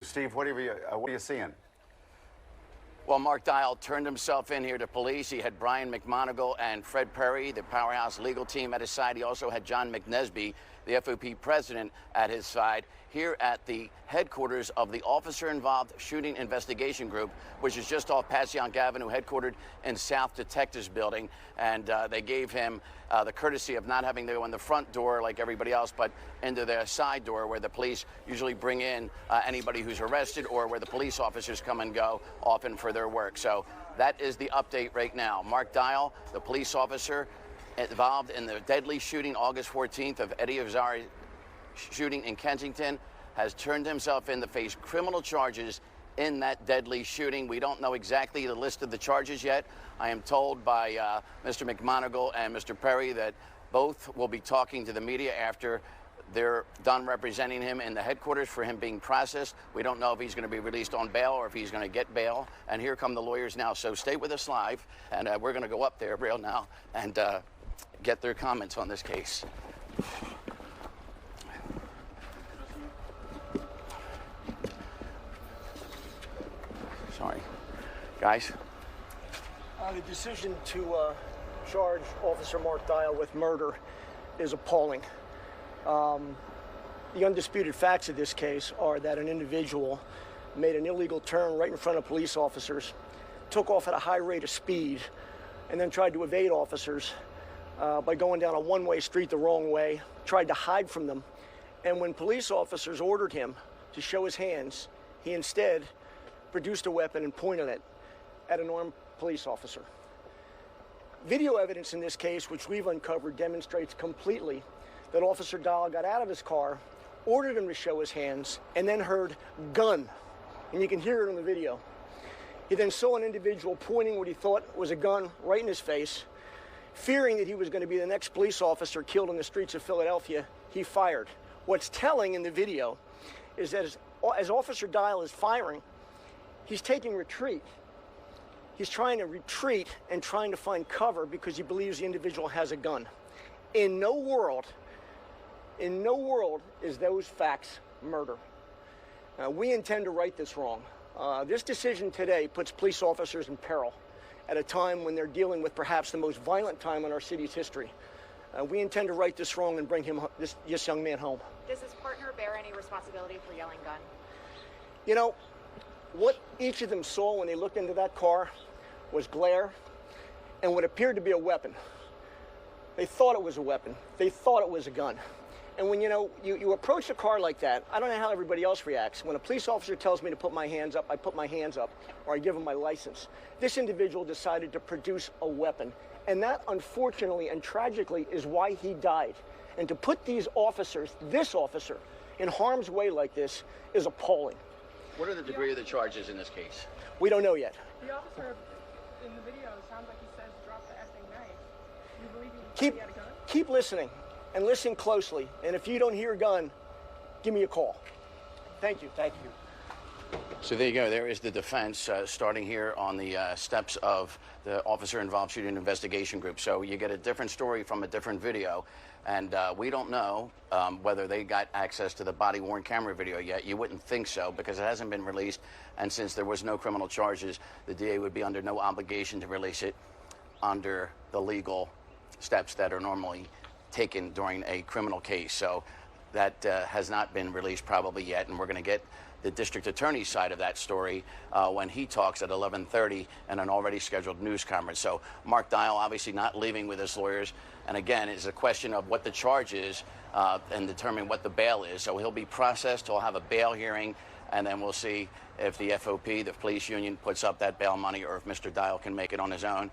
Steve, what are you seeing? Well, Mark Dial turned himself in here to police. He had Brian McMonagle and Fred Perry, the powerhouse legal team, at his side. He also had John McNesby, the FOP president, at his side here at the headquarters of the officer-involved shooting investigation group, which is just off Passyunk Avenue, headquartered in South Detectives Building. And they gave him the courtesy of not having to go in the front door like everybody else, but into the side door where the police usually bring in anybody who's arrested, or where the police officers come and go often for their work. So that is the update right now. Mark Dial, the police officer involved in the deadly shooting August 14th of Eddie Irizarry shooting in Kensington, has turned himself in to face criminal charges in that deadly shooting. We don't know exactly the list of the charges yet. I am told by Mr. McMonagle and Mr. Perry that both will be talking to the media after they're done representing him in the headquarters for him being processed. We don't know if he's going to be released on bail or if he's going to get bail. And here come the lawyers now. So stay with us live, and we're going to go up there real now and get their comments on this case. Sorry, guys. The decision to charge Officer Mark Dial with murder is appalling. The undisputed facts of this case are that an individual made an illegal turn right in front of police officers, took off at a high rate of speed, and then tried to evade officers by going down a one-way street the wrong way, tried to hide from them. And when police officers ordered him to show his hands, he instead produced a weapon and pointed it at an armed police officer. Video evidence in this case, which we've uncovered, demonstrates completely that Officer Dial got out of his car, ordered him to show his hands, and then heard gun. And you can hear it on the video. He then saw an individual pointing what he thought was a gun right in his face. Fearing that he was going to be the next police officer killed in the streets of Philadelphia, he fired. What's telling in the video is that as Officer Dial is firing, he's taking retreat. He's trying to retreat and trying to find cover because he believes the individual has a gun. In no world is those facts murder. We intend to right this wrong. This decision today puts police officers in peril at a time when they're dealing with perhaps the most violent time in our city's history. We intend to right this wrong and bring this young man home. Does his partner bear any responsibility for yelling gun? You know, what each of them saw when they looked into that car was glare and what appeared to be a weapon. They thought it was a weapon. They thought it was a gun. And when, you approach a car like that, I don't know how everybody else reacts. When a police officer tells me to put my hands up, I put my hands up, or I give him my license. This individual decided to produce a weapon. And that, unfortunately and tragically, is why he died. And to put these officers, this officer, in harm's way like this is appalling. What are the degree of the charges in this case? We don't know yet. The officer in the video sounds like he says drop the effing knife. Do you believe he had a gun? Keep listening and listen closely. And if you don't hear a gun, give me a call. Thank you. Thank you. So there you go. There is the defense starting here on the steps of the officer-involved shooting investigation group. So you get a different story from a different video. And we don't know whether they got access to the body-worn camera video yet. You wouldn't think so because it hasn't been released. And since there was no criminal charges, the DA would be under no obligation to release it under the legal steps that are normally taken during a criminal case. So that has not been released probably yet. And we're going to get the district attorney's side of that story when he talks at 11:30 in an already scheduled news conference. So Mark Dial obviously not leaving with his lawyers. And again, it's a question of what the charge is and determine what the bail is. So he'll be processed. He'll have a bail hearing. And then we'll see if the FOP, the police union, puts up that bail money or if Mr. Dial can make it on his own.